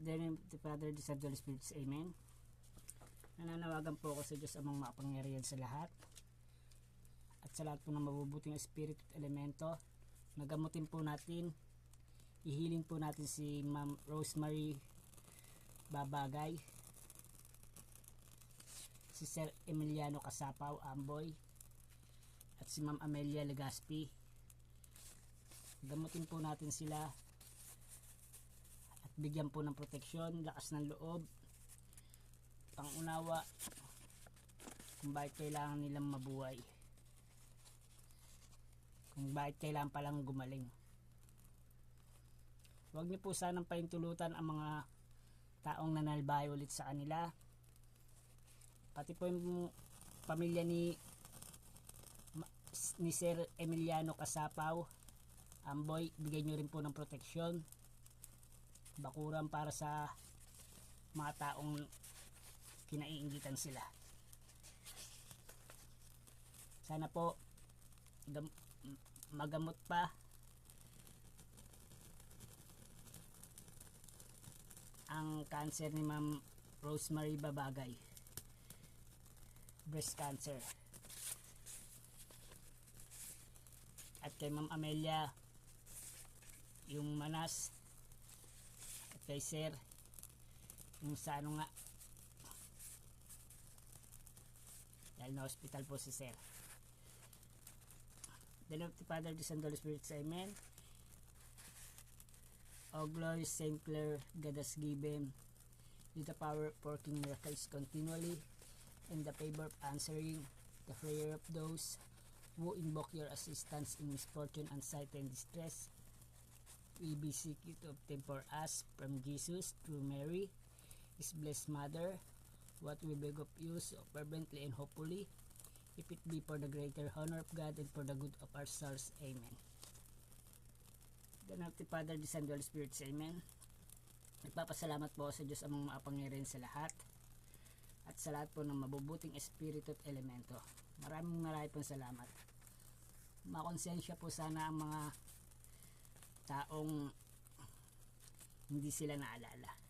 Then the Father, the Son, the Holy Spirit. Amen. Nananawagan po ako sa Diyos amang makapangyarihan sa lahat at sa lahat po ng mabubuting espiritu at elemento. Nagamutin po natin, ihiling po natin si Ma'am Rosemary Babagay, si Sir Emiliano Casapaw Amboy, at si Ma'am Amelia Legaspi. Gamutin po natin sila at bigyan po ng proteksyon, lakas ng loob, pangunawa kung bakit kailangan nilang mabuhay, kung bakit kailangan palang gumaling. Huwag niyo po sanang paintulutan ang mga taong nanalbahay ulit sa kanila, pati po yung pamilya ni Sir Emiliano Casapaw Amboy. Bigay nyo rin po ng proteksyon, bakuran para sa mga taong kinaiingitan sila. Sana po magamot pa ang cancer ni Ma'am Rosemary Babagay, breast cancer. At kay Ma'am Amelia yung manas, at kay Sir yung sa ano nga, dahil na hospital po si Sir. The name of the Father, the Son, the Holy Spirit. Amen. O glory Saint Clare, God has given you the power of working miracles continually, and the favor of answering the prayer of those who invoke your assistance in misfortune, anxiety, and distress. We beseech you to obtain for us from Jesus through Mary, His blessed Mother, what we beg of you so fervently and hopefully, if it be for the greater honor of God and for the good of our souls. Amen. The name of the Father, the Son, the Holy Spirit. Amen. Nagpapasalamat po sa Diyos amang makapangyarihan sa lahat at sa lahat po ng mabubuting espiritu at elemento. Maraming pong salamat. Makonsensya po sana ang mga taong hindi sila naalala.